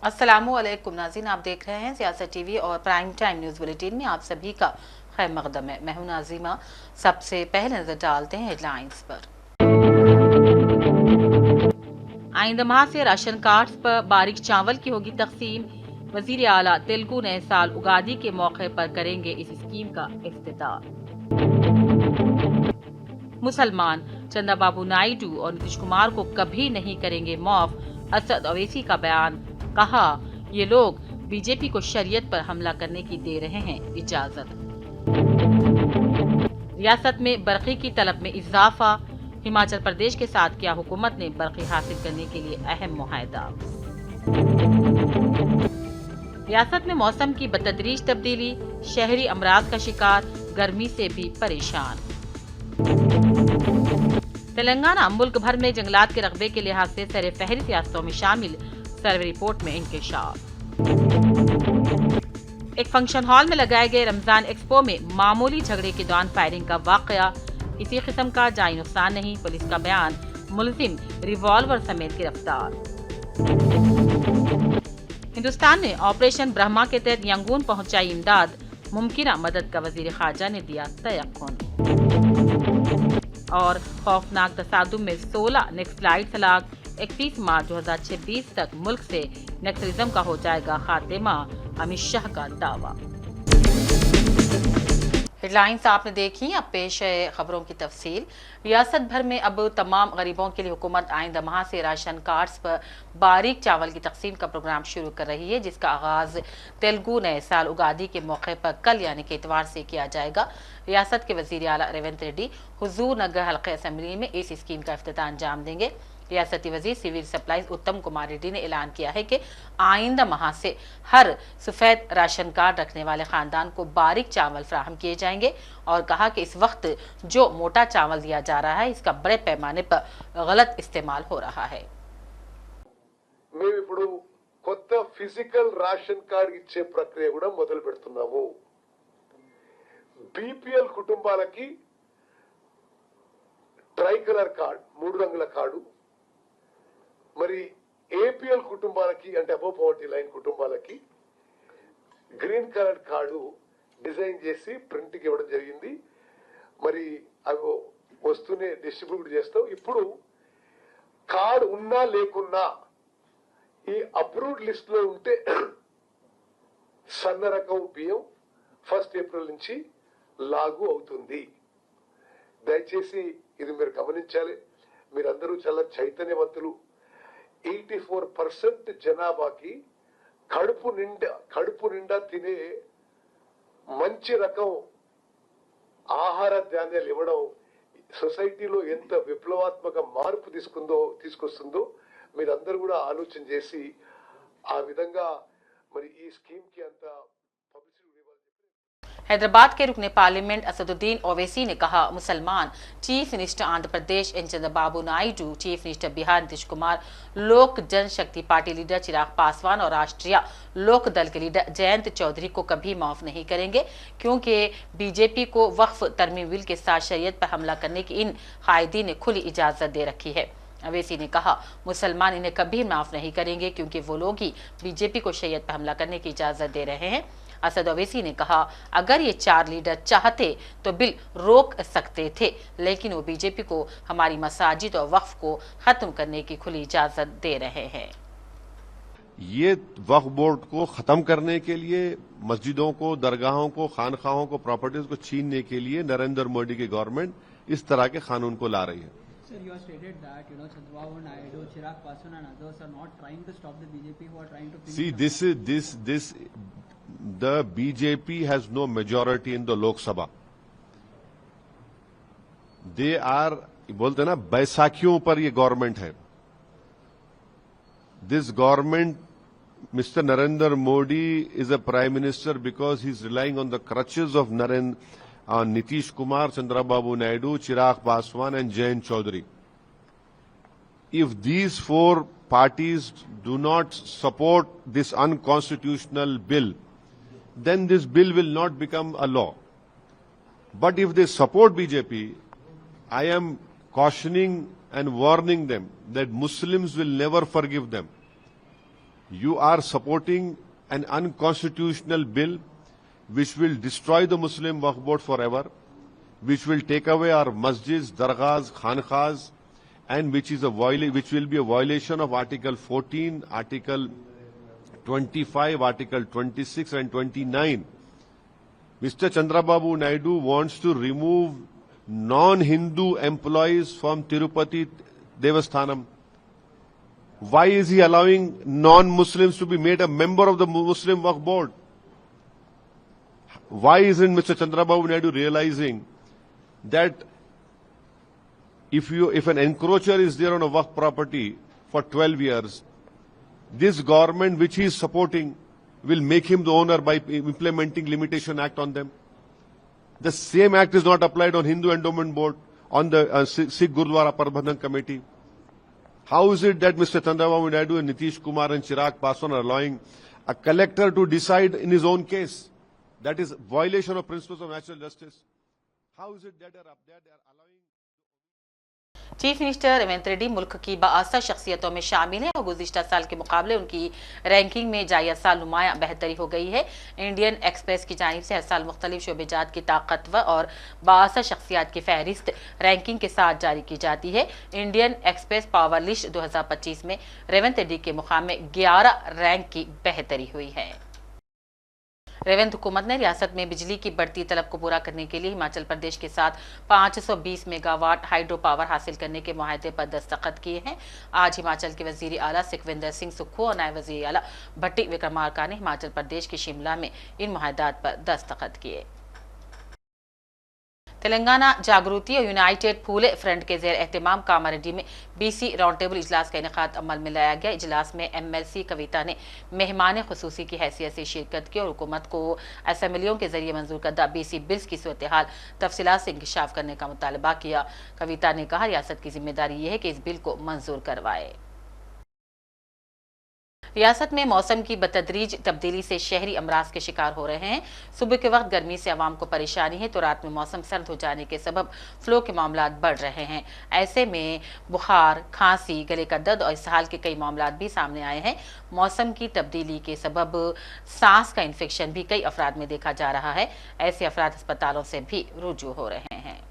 अस्सलामुअलैकुम नाज़रीन, आप देख रहे हैं सियासत टीवी और प्राइम टाइम न्यूज़ बुलेटिन में आप सभी का खैर मकदम है। मैं हूं नाज़िमा। सबसे पहले नजर डालते हैं हेडलाइंस पर। आइंदा माह से राशन कार्ड पर बारीक चावल की होगी तकसीम। वजीर आला तेलुगु नए साल उगादी के मौके पर करेंगे इस स्कीम का इफ्तिताह। मुसलमान चंद्रबाबू नायडू और नीतीश कुमार को कभी नहीं करेंगे माफ, असद ओवैसी का बयान। कहा, ये लोग बीजेपी को शरीयत पर हमला करने की दे रहे हैं इजाजत। रियासत में बरक़ी की तलब में इजाफा। हिमाचल प्रदेश के साथ किया हुकूमत ने बरक़ी हासिल करने के लिए अहम मुआहदा। रियासत में मौसम की बतदरीज तब्दीली, शहरी अमराज का शिकार, गर्मी से भी परेशान। तेलंगाना मुल्क भर में जंगलात के रकबे के लिहाज से सरे फहरिस्त रियासतों में शामिल, सर्वे रिपोर्ट में इंकशाफ। एक फंक्शन हॉल में लगाए गए रमजान एक्सपो में मामूली झगड़े के दौरान फायरिंग का वाकया, किसी किस्म का जानी नुकसान नहीं, पुलिस का बयान। मुलजिम रिवॉल्वर समेत गिरफ्तार। हिंदुस्तान ने ऑपरेशन ब्रह्मा के तहत यंगून पहुंचाई इमदाद, मुमकिन मदद का वजीर खारजा ने दिया तयक्कुन। और खौफनाक तसादुम में 16 नक्सलाइट हलाक, 31 मार्च 2026 तक मुल्क से नक्सलिज्म का हो जाएगा खात्मा, अमित शाह का दावा। हेडलाइंस आपने देखी, अब पेश है खबरों की तफसील। रियासत भर में अब तमाम गरीबों के लिए हुकूमत आइंदा माह से राशन कार्ड्स पर बारीक चावल की तकसीम का प्रोग्राम शुरू कर रही है, जिसका आगाज तेलुगु नए साल उगादी के मौके पर कल यानी कि इतवार से किया जाएगा। रियासत के वजीर आला रेवंत रेड्डी हुजूर नगर हल्के असम्बली में इस स्कीम का इफ्तिताह अंजाम देंगे। रियासती वजीर सिविल सप्लाईज उत्तम कुमार रेड्डी ने ऐलान किया है कि आइंदा माह से हर सफेद राशन कार्ड रखने वाले खानदान को बारीक चावल फराहम किए जाएंगे और कहा कि इस वक्त जो मोटा चावल दिया जा रहा है इसका बड़े पैमाने पर गलत इस्तेमाल हो रहा है। మేము ఇప్పుడు కొత్త ఫిజికల్ రేషన్ కార్డ్ ఇచ్చే ప్రక్రియ కూడా మొదలు పెడుతున్నాము। బీపీఎల్ కుటుంబాలకి ట్రై కలర్ కార్డ్ 3 రంగుల కార్డు, మరి ఏపీఎల్ కుటుంబాలకి అంటే అబవ్ పవర్టీ లైన్ కుటుంబాలకి గ్రీన్ కలర్ కార్డు డిజైన్ చేసి ప్రింట్ కి ఇవ్వడం జరిగింది। మరి అవి వస్తూనే డిస్ట్రిబ్యూట్ చేస్తాం। ఇప్పుడు కార్డు ఉన్నా లేకున్నా ఈ అప్రూవ్డ్ లిస్ట్ లో ఉంటే సన్న రకం బియ్యం 1 ఏప్రిల్ నుంచి లాగు అవుతుంది। దయచేసి ఇది మీరు గమనించాలి। మీరందరూ చాలా చైతన్యవంతులు। 84% జనాభాకి కడుపు నిండా తినే మంచి రకం ఆహార ధాన్యాలు ఇవ్వడం సొసైటీలో ఎంత విప్లవాత్మక మార్పు తీసుకొస్తుందో మీరందరూ కూడా ఆలోచన చేసి ఆ విధంగా మరి ఈ స్కీమ్ కి అంత పబ్లిసిటీ ఇవ్వాలి। हैदराबाद के रुकने पार्लियामेंट असदुद्दीन ओवैसी ने कहा, मुसलमान chief minister Andhra Pradesh N Chandrababu Naidu, chief minister Bihar Nitish Kumar, Lok Janshakti party leader Chirag Paswan और राष्ट्रीय लोक दल के लीडर जयंत चौधरी को कभी माफ नहीं करेंगे, क्योंकि बीजेपी को वक्फ तरमीम बिल के साथ शरीयत पर हमला करने की इन कायदीन ने खुली इजाजत दे रखी है। अवैसी ने कहा, मुसलमान इन्हें कभी माफ नहीं करेंगे क्योंकि वो लोग ही बीजेपी को शरीयत पर हमला करने की इजाजत दे रहे हैं। असद ओवैसी ने कहा, अगर ये 4 लीडर चाहते तो बिल रोक सकते थे, लेकिन वो बीजेपी को हमारी मसाजिद और वक्फ को खत्म करने की खुली इजाजत दे रहे हैं। ये वक्फ बोर्ड को खत्म करने के लिए, मस्जिदों को, दरगाहों को, खानखाहों को, प्रॉपर्टीज को छीनने के लिए नरेंद्र मोदी की गवर्नमेंट इस तरह के कानून को ला रही है। Sir, you have stated that Chandrababu Naidu, Chirag Paswan and others are not trying to stop the BJP who are trying to See, the BJP has no majority in the Lok Sabha. They are, बोलते हैं ना, बैसाखियों पर ये government है। This government, Mr. Narendra Modi is a prime minister because he's relying on the crutches of Nitish Kumar, Chandrababu Naidu, Chirag Paswan and Jayant Chaudhary. If these 4 parties do not support this unconstitutional bill, then this bill will not become a law. But if they support BJP, I am cautioning and warning them that Muslims will never forgive them. You are supporting an unconstitutional bill which will destroy the Muslim Waqf Board forever, which will take away our masjids, dargahs, khanqahs, and which will be a violation of Article 14, Article 25, Article 26 and 29. Mr. Chandrababu Naidu wants to remove non-Hindu employees from Tirupati Devasthanam. Why is he allowing non-Muslims to be made a member of the Muslim Waqf Board? Why isn't Mr. Chandrababu Naidu realizing that if an encroacher is there on a Waqf property for 12 years, this government which he is supporting will make him the owner by implementing Limitation Act on them? The same act is not applied on Hindu Endowment Board, on the Sikh Gurdwara Prabandhan Committee. How is it that Mr. Chandrababu Naidu and Nitish Kumar and Chirag Paswan are allowing a collector to decide in his own case? That is violation of principles of natural justice. How is it that they are allowing? Chief minister Revanth Reddy मुल्क की बाआसा शख्सियतों में शामिल हैं और गुज़िश्ता साल के मुकाबले उनकी रैंकिंग में जाया साल नुमाया बेहतरी हो गई है। इंडियन एक्सप्रेस की जानिब से हर साल मुख्तलिफ शोबेजात की ताकतवर और बाआसा शख्सियात की फहरिस्त रैंकिंग के साथ जारी की जाती है। इंडियन एक्सप्रेस पावर लिस्ट 2025 में रेवंत रेड्डी के मुकाम में 11 रैंक की बेहतरी हुई है। रेवंत हुकूमत ने रियासत में बिजली की बढ़ती तलब को पूरा करने के लिए हिमाचल प्रदेश के साथ 520 मेगावाट हाइड्रो पावर हासिल करने के मुआहदे पर दस्तखत किए हैं। आज हिमाचल के वजीर आला सुखविंदर सिंह सुक्खू और नायब वजीर आला भट्टी विक्रमार्का ने हिमाचल प्रदेश के शिमला में इन मुआहदात पर दस्तखत किए। तेलंगाना जागृति और यूनाइटेड फूले फ्रंट के ज़ेर एहतमाम कामारेड्डी में BC राउंड टेबल इजलास का इनेकाद अमल में लाया गया। इजलास में MLC कविता ने मेहमान खुसूसी की हैसियत से शिरकत की और हुकूमत को असम्बलियों के जरिए मंजूर करदा BC बिल्स की सूरत हाल तफसीलात से इंकशाफ करने का मुतालबा किया। कविता ने कहा, रियासत की जिम्मेदारी यह है कि इस बिल को मंजूर करवाए। रियासत में मौसम की बतदरीज तब्दीली से शहरी अमराज के शिकार हो रहे हैं। सुबह के वक्त गर्मी से आवाम को परेशानी है तो रात में मौसम सर्द हो जाने के सबब फ्लो के मामलात बढ़ रहे हैं। ऐसे में बुखार, खांसी, गले का दर्द और इसहाल के कई मामलात भी सामने आए हैं। मौसम की तब्दीली के सबब सांस का इन्फेक्शन भी कई अफराद में देखा जा रहा है। ऐसे अफराद अस्पतालों से भी रुजू हो रहे हैं।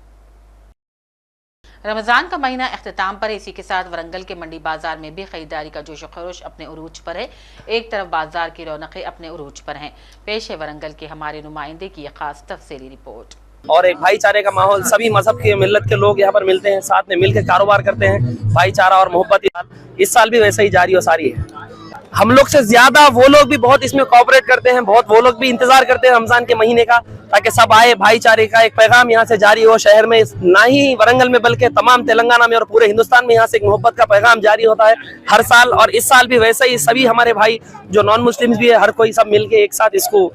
रमजान का महीना अख्तिताम पर है। इसी के साथ वरंगल के मंडी बाजार में भी खरीदारी का जोश खरोश अपने उरूज पर है। एक तरफ बाजार की रौनकें अपने उरूज पर हैं। पेश है वरंगल के हमारे नुमाइंदे की एक खास तफसीली रिपोर्ट। और एक भाईचारे का माहौल, सभी मजहब के मिल्लत के लोग यहाँ पर मिलते हैं, साथ में मिलकर कारोबार करते हैं। भाईचारा और मोहब्बत इस साल भी वैसे ही जारी और सारी है। हम लोग से ज्यादा वो लोग भी बहुत इसमें कोऑपरेट करते हैं, बहुत वो लोग भी इंतजार करते हैं रमजान के महीने का, ताकि सब आए। भाईचारे का एक पैगाम यहाँ से जारी हो शहर में, ना ही वरंगल में बल्कि तमाम तेलंगाना में और पूरे हिंदुस्तान में यहाँ से एक मोहब्बत का पैगाम जारी होता है हर साल। और इस साल भी वैसे ही सभी हमारे भाई जो नॉन मुस्लिम्स भी है, हर कोई सब मिलके एक साथ इसको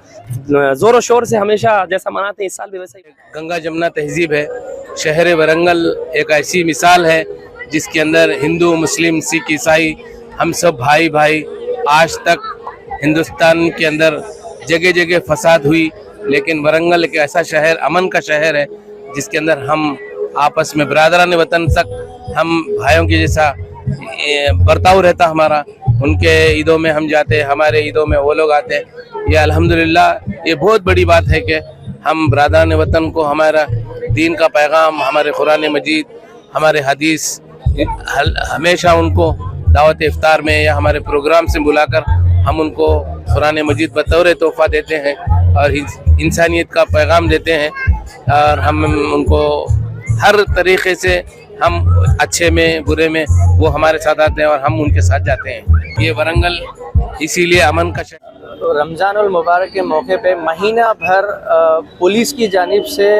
जोरों शोर से हमेशा जैसा मनाते हैं, इस साल भी वैसा ही। गंगा जमुना तहजीब है। शहर वरंगल एक ऐसी मिसाल है जिसके अंदर हिंदू, मुस्लिम, सिख, ईसाई हम सब भाई भाई। आज तक हिंदुस्तान के अंदर जगह जगह फसाद हुई, लेकिन वरंगल एक ऐसा शहर, अमन का शहर है जिसके अंदर हम आपस में बरादरान वतन तक हम भाइयों के जैसा बर्ताव रहता हमारा। उनके ईदों में हम जाते, हमारे ईदों में वो लोग आते। ये अल्हम्दुलिल्लाह ये बहुत बड़ी बात है कि हम बरादरान वतन को हमारा दीन का पैगाम, हमारे कुरान मजीद, हमारे हदीस, हमेशा उनको दावत इफ्तार में या हमारे प्रोग्राम से बुलाकर हम उनको कुरान मजीद बतौर तोहफा देते हैं और इंसानियत का पैगाम देते हैं। और हम उनको हर तरीके से, हम अच्छे में बुरे में, वो हमारे साथ आते हैं और हम उनके साथ जाते हैं। ये वरंगल इसीलिए अमन का शहर। तो रमज़ानुल मुबारक के मौके पे महीना भर पुलिस की जानिब से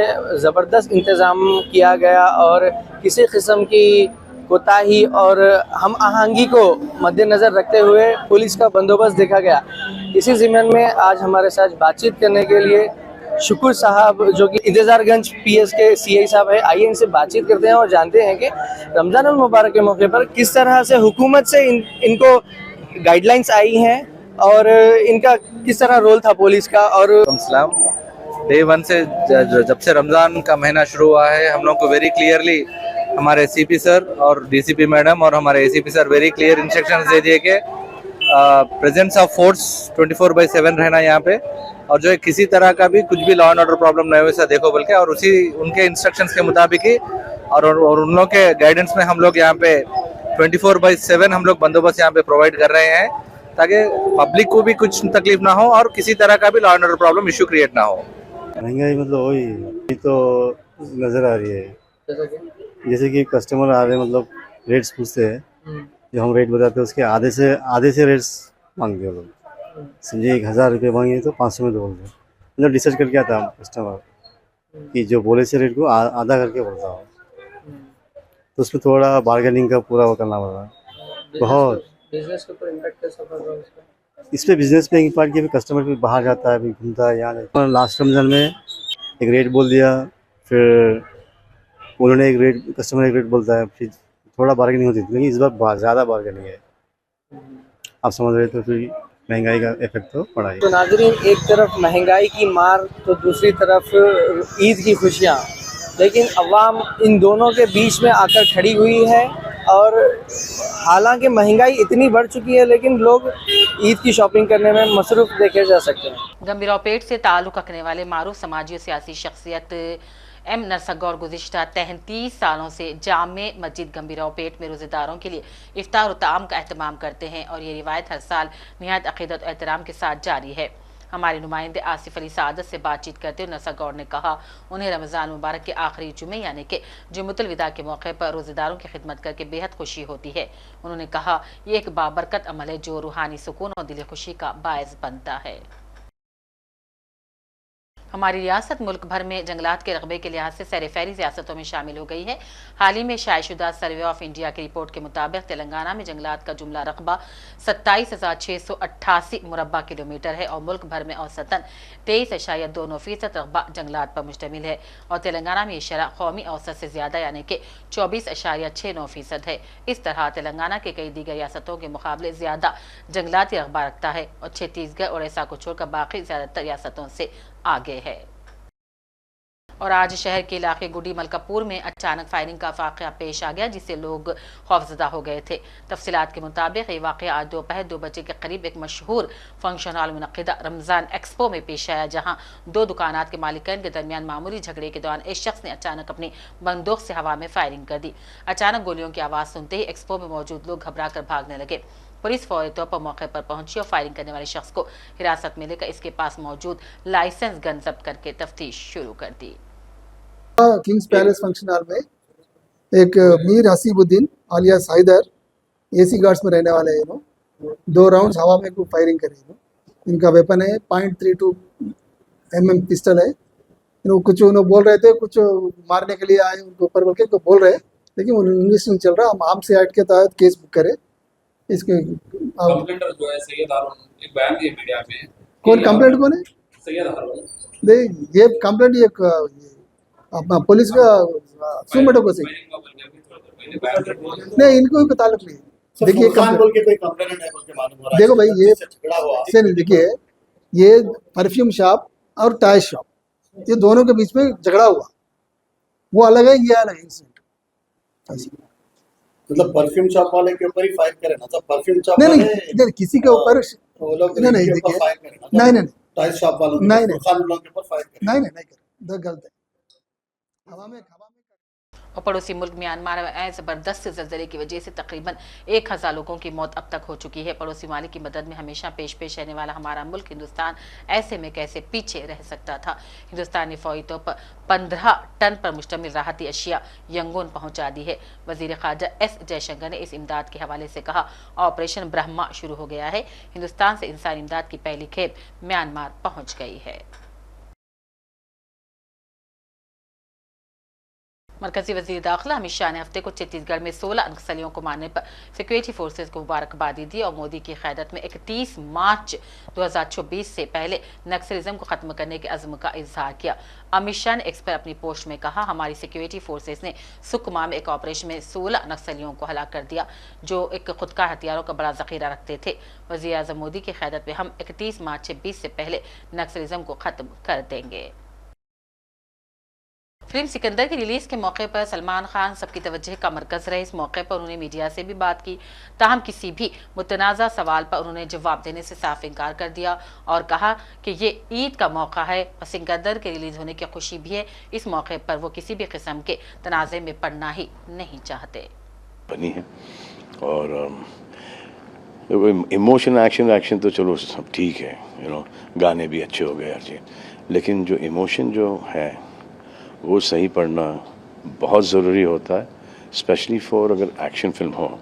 ज़बरदस्त इंतज़ाम किया गया और किसी किस्म की कोताही और हम आहंगी को मद्देनज़र रखते हुए पुलिस का बंदोबस्त देखा गया। इसी ज़िम्मन में आज हमारे साथ बातचीत करने के लिए शुक्र साहब, जो कि इंतज़ारगंज PS के CI साहब है, आइए इनसे बातचीत करते हैं और जानते हैं कि रमज़ानुल मुबारक के मौके पर किस तरह से हुकूमत से इनको गाइडलाइंस आई हैं और इनका किस तरह रोल था पुलिस का। और डे 1 से जब से रमज़ान का महीना शुरू हुआ है, हम लोग को वेरी क्लियरली हमारे CP सर और DCP मैडम और हमारे ACP sir very clear instructions दे दिए कि प्रेजेंस ऑफ फोर्स 24/7 रहना यहाँ पे, और जो है किसी तरह का भी कुछ भी लॉ एंड ऑर्डर प्रॉब्लम नहीं हो, ऐसा देखो बोल के, और उसी उनके इंस्ट्रक्शंस के मुताबिक ही और उन लोगों के गाइडेंस में हम लोग यहाँ पे 24/7 हम लोग बंदोबस्त यहाँ पे प्रोवाइड कर रहे हैं, ताकि पब्लिक को भी कुछ तकलीफ ना हो और किसी तरह का भी law and order problem issue create ना हो। महंगाई मतलब वही ये तो नजर आ रही है, जैसे कि कस्टमर आ रहे हैं, मतलब रेट्स पूछते हैं, जो हम रेट बताते हैं उसके आधे से रेट्स मांगते हैं लोग। समझिए 1000 रुपये मांगे तो 500 में तो बोलते हैं, मतलब डिसाइड करके आता है कस्टमर कि जो बोले से रेट को आधा करके बोलता हूँ, तो उसमें थोड़ा बार्गेनिंग का पूरा वो करना पड़ रहा है। बहुत बिजनेस के ऊपर इम्पैक्ट कैसा पड़ रहा है उसका? इस पे बिजनेस में इम्पैक्ट किया, कस्टमर भी बाहर जाता है, भी घूमता है यहाँ। लास्ट रमजान में एक रेट बोल दिया, फिर उन्होंने एक रेट, कस्टमर एक रेट बोलता है, फिर थोड़ा बार्गेनिंग होती थी, लेकिन इस बार ज़्यादा बार्गेनिंग है। आप समझ रहे, तो फिर महंगाई का इफेक्ट तो पड़ा ही। तो नाज़रीन, एक तरफ महंगाई की मार तो दूसरी तरफ ईद की खुशियाँ, लेकिन अवाम इन दोनों के बीच में आकर खड़ी हुई है। और हालांकि महंगाई इतनी बढ़ चुकी है, लेकिन लोग ईद की शॉपिंग करने में मसरूफ़ देखे जा सकते हैं। गंभीरापेट से ताल्लुक़ रखने वाले मारूफ समाजी और सियासी शख्सियत एम नरसगौर गुज़िश्ता 33 सालों से जामे मस्जिद गंभीरापेट में रोज़ेदारों के लिए इफ्तार और ताम का एहतमाम करते हैं और ये रिवायत हर साल निहायत अक़ीदत और एहतराम के साथ जारी है। हमारे नुमाइंदे आसिफ अली सादत से बातचीत करते हुए नरसगौर ने कहा, उन्हें रमज़ान मुबारक के आखिरी जुमे यानी कि जुम्मतुल विदा के मौके पर रोज़ेदारों की खिदमत करके बेहद खुशी होती है। उन्होंने कहा, ये एक बाबरकत अमल है जो रूहानी सुकून और दिली खुशी का बायस बनता है। हमारी रियासत मुल्क भर में जंगलात के रकबे के लिहाज से सैर-ए-फहरिस्त रियासतों में शामिल हो गई है। हाल ही में शायशुदा सर्वे ऑफ इंडिया की रिपोर्ट के मुताबिक तेलंगाना में जंगलात का जुमला रकबा 27,688 मुरब्बा किलोमीटर है और मुल्क भर में औसतन 23.29% रकबा जंगलात पर मुश्तमिल है और तेलंगाना में ये शरह कौमी औसत से ज़्यादा यानी कि 24.69% है। इस तरह तेलंगाना के कई दीगर रियासतों के मुकाबले ज़्यादा जंगलाती रकबा रखता है और छत्तीसगढ़ और ओडिशा को छोड़कर बाकी ज़्यादातर रियासतों से आगे है। और आज शहर के इलाके गुडी मलकापुर में अचानक फायरिंग का वाक़या पेश आ गया, जिससे लोग खौफजदा हो गए थे। तफसीलात के मुताबिक ये वाक़या आज दोपहर 2 बजे के करीब एक मशहूर फंक्शन हॉल में मुनक़िदा रमज़ान एक्सपो में पेश आया, जहां 2 दुकानात के मालिकान के दरमियान मामूली झगड़े के दौरान एक शख्स ने अचानक अपनी बंदूक से हवा में फायरिंग कर दी। अचानक गोलियों की आवाज़ सुनते ही एक्सपो में मौजूद लोग घबरा कर भागने लगे। पुलिस फौरी तौर पर मौके पर पहुंची और फायरिंग करने वाले शख्स को हिरासत में लेकर इसके पास मौजूद लाइसेंस गन जब्त करके तफ्तीश शुरू कर दी। किंग्स पैलेस फंक्शन हॉल में एक मीर हसीबुद्दीन आलियास हैदर एसी गार्ड्स में रहने वाले हैं। 2 राउंड्स हवा में फायरिंग करे। इनका वेपन है .32 mm पिस्टल है। कुछ उन्होंने बोल रहे थे, कुछ मारने के लिए आए उनको ऊपर बोल के तो बोल रहे, लेकिन इन्वेस्टिगेशन चल रहा। हम आर्म्स एक्ट के तहत केस बुक करे। इसके कंप्लेंटर जो है सैयद हारून, एक बयान दिया मीडिया में। कौन कंप्लेंट कौन है? सैयद हारून। ये कंप्लेंट ये अपना पुलिस का सुमटो को से नहीं, इनको कोई ताल्लुक नहीं। देखिए बोल के कोई कंप्लेंट है बोल के मालूम हो रहा है। देखो भाई, ये से नहीं, देखिए ये परफ्यूम शॉप और टायर शॉप, ये दोनों के बीच में झगड़ा हुआ, वो अलग है, ये अलग है इंसिडेंट। मतलब परफ्यूम शॉप वाले के ऊपर ही फायर करे ना, तो परफ्यूम शॉप नहीं किसी के ऊपर वो लोग नहीं देखिए नहीं टायर शॉप वालों नहीं के ऊपर फायर करे नहीं गलत है। हवा में और पड़ोसी मुल्क म्यांमार में ज़बरदस्त ज़लज़ले की वजह से तकरीबन 1000 लोगों की मौत अब तक हो चुकी है। पड़ोसी मालिक की मदद में हमेशा पेश रहने वाला हमारा मुल्क हिंदुस्तान ऐसे में कैसे पीछे रह सकता था। हिंदुस्तान ने फौरी तौर पर 15 टन पर मुश्तमिल राहती अशिया यंगून पहुंचा दी है। वज़ीर ख़ारजा एस जयशंकर ने इस इमदाद के हवाले से कहा, ऑपरेशन ब्रह्मा शुरू हो गया है। हिंदुस्तान से इंसानी इमदाद की पहली खेप म्यांमार पहुँच गई है। मरकजी वज़ीर दाखिला अमित शाह ने हफ्ते को छत्तीसगढ़ में 16 नक्सलियों को मारने पर सिक्योरिटी फोर्सेज को मुबारकबादी दी और मोदी की क़यादत में 31 मार्च 2024 से पहले नक्सलिज्म को ख़त्म करने के अज़्म का इजहार किया। अमित शाह ने एक्स पर अपनी पोस्ट में कहा, हमारी सिक्योरिटी फोर्सेज ने सुकमा में एक ऑपरेशन में 16 नक्सलियों को हलाक कर दिया जो एक खुदकार हथियारों का बड़ा ज़ख़ीरा रखते थे। वज़ीर आज़म मोदी की क़यादत में हम 31 मार्च 2020 से पहले नक्सलिज्म को ख़त्म कर देंगे। फिल्म सिकंदर की रिलीज के मौके पर सलमान खान सबकी तवज्जो का मरकज रहे। इस मौके पर उन्होंने मीडिया से भी बात की, ताहम किसी भी मुतनाज़ा सवाल पर उन्होंने जवाब देने से साफ इनकार कर दिया और कहा कि ये ईद का मौका है और सिकंदर के रिलीज होने की खुशी भी है। इस मौके पर वो किसी भी किस्म के तनाज़े में पड़ना ही नहीं चाहते। बनी है और इमोशन एक्शन तो चलो सब ठीक है, गाने भी अच्छे हो गए हर चीज़, लेकिन जो इमोशन जो है वो सही पढ़ना बहुत ज़रूरी होता है, स्पेशली फॉर अगर एक्शन फिल्म हो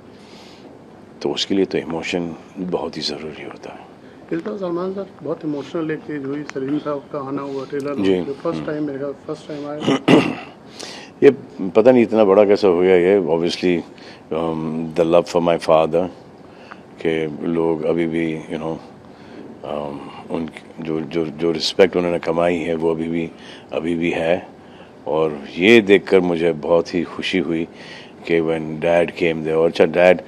तो उसके लिए तो इमोशन बहुत ही ज़रूरी होता है। इस बार सलमान सर बहुत इमोशनल एक चीज़ हुई, सलीम साहब का आना हुआ ट्रेलर जी। फर्स्ट टाइम आया। ये पता नहीं इतना बड़ा कैसा हो गया ये, obviously the love for my father के लोग अभी भी उन जो रिस्पेक्ट उन्होंने कमाई है वो अभी भी है। और ये देखकर मुझे बहुत ही खुशी हुई कि व्हेन डैड केम देयर, और अच्छा डैड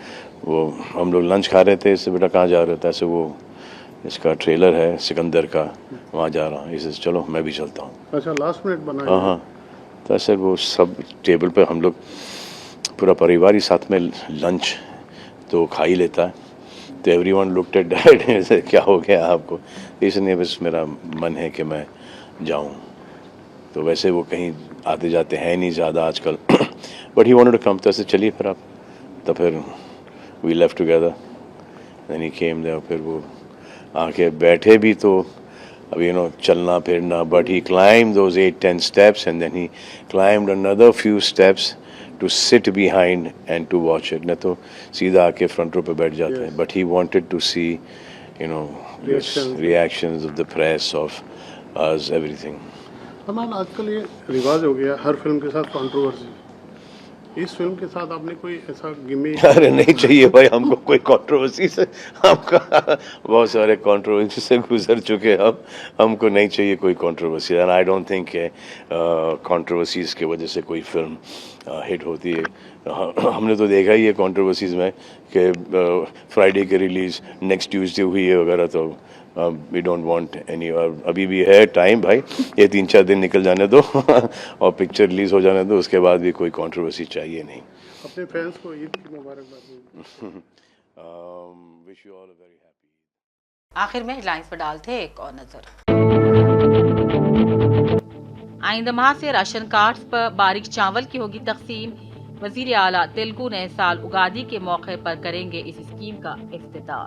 वो हम लोग लंच खा रहे थे, इससे बेटा कहाँ जा रहे थे, ऐसे वो इसका ट्रेलर है सिकंदर का, वहाँ जा रहा हूँ, इसे चलो मैं भी चलता हूँ। अच्छा लास्ट मिनट बनाया। हाँ, तो ऐसे वो सब टेबल पे हम लोग पूरा परिवार ही साथ में लंच तो खा ही लेता है, तो एवरीवन लुक्ड एट डैड, ऐसे क्या हो गया आपको, इसलिए बस मेरा मन है कि मैं जाऊँ। तो वैसे वो कहीं आते जाते हैं नहीं ज़्यादा आजकल, but he wanted to come, तो ऐसे चलिए फिर आप, तो फिर we left together, then he came there, फिर वो आके बैठे भी तो अब चलना फिरना, but he climbed those 8-10 steps and then he climbed another few steps to sit behind and to watch it, नहीं तो सीधा आके फ्रंट रो पे बैठ जाते हैं, but he wanted to see reactions of the press, of us, everything. Salman आजकल ये रिवाज हो गया हर फिल्म के साथ कंट्रोवर्सी, इस फिल्म के साथ आपने कोई ऐसा गिमिक? अरे नहीं चाहिए भाई हमको कोई कंट्रोवर्सी से, हमका बहुत सारे कंट्रोवर्सी से गुजर चुके हैं हमको नहीं चाहिए कोई controversy, and I don't think controversies की वजह से कोई फिल्म हिट होती है। हमने तो देखा ही है कंट्रोवर्सीज में कि फ्राइडे की रिलीज नेक्स्ट ट्यूसडे हुई है वगैरह, तो वी डोंट वांट एनी, और अभी भी है टाइम भाई, ये 3-4 दिन निकल जाने दो और पिक्चर रिलीज हो जाने दो, उसके बाद भी कोई कंट्रोवर्सी चाहिए नहीं। अपने फैंस को ईद की मुबारकबाद। Wish you all a very happy. आखिर में हेडलाइंस पर डालते हैं एक और नजर। आइंदा माह से राशन कार्ड्स पर बारीक चावल की होगी तकसीम। वजीर आला तेलुगु नए साल उगादी के मौके पर करेंगे इस स्कीम का इफ्तिताह।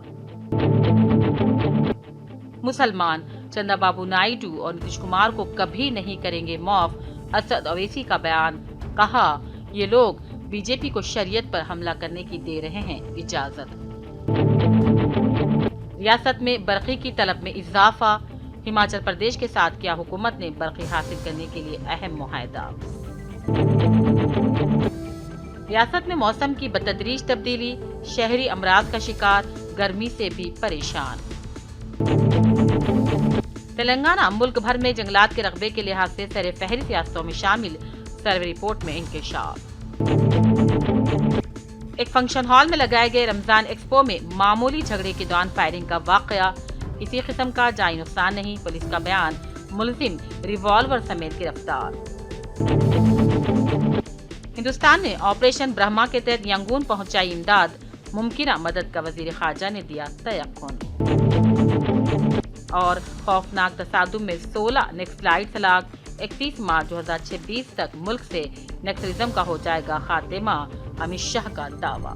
मुसलमान चंद्रबाबू नायडू और नीतीश कुमार को कभी नहीं करेंगे माफ, असद ओवैसी का बयान। कहा ये लोग बीजेपी को शरीयत पर हमला करने की दे रहे हैं इजाजत। रियासत में बरक़ी की तलब में इजाफा। हिमाचल प्रदेश के साथ किया हुकूमत ने बरक़ी हासिल करने के लिए अहम मुआहदा। रियासत में मौसम की बतदरीज तब्दीली, शहरी अमराज का शिकार, गर्मी से भी परेशान। तेलंगाना मुल्क भर में जंगलात के रकबे के लिहाज से सरे फहरिस्त रियासतों में शामिल, सर्वे रिपोर्ट में इंकशाफ। एक फंक्शन हॉल में लगाए गए रमजान एक्सपो में मामूली झगड़े के दौरान फायरिंग का वाकया, किसी किस्म का जानी नुकसान नहीं, पुलिस का बयान। मुलजिम रिवॉल्वर समेत गिरफ्तार। हिंदुस्तान ने ऑपरेशन ब्रह्मा के तहत यंगून पहुंचाई इमदाद, मुमकिन मदद का वजीर खारजा ने दिया तयक्कुन। और खौफनाक तसादुम में 16 नक्सलाइट हलाक। 31 मार्च 2026 तक मुल्क से नक्सलिज्म का हो जाएगा खात्मा, अमित शाह का दावा।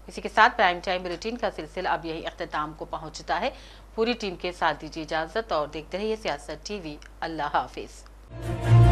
इसी के साथ प्राइम टाइम बुलेटिन का सिलसिला अब यही अख्तिताम को पहुंचता है। पूरी टीम के साथ दीजिए इजाजत और देखते रहिए सियासत टीवी। अल्लाह हाफिज।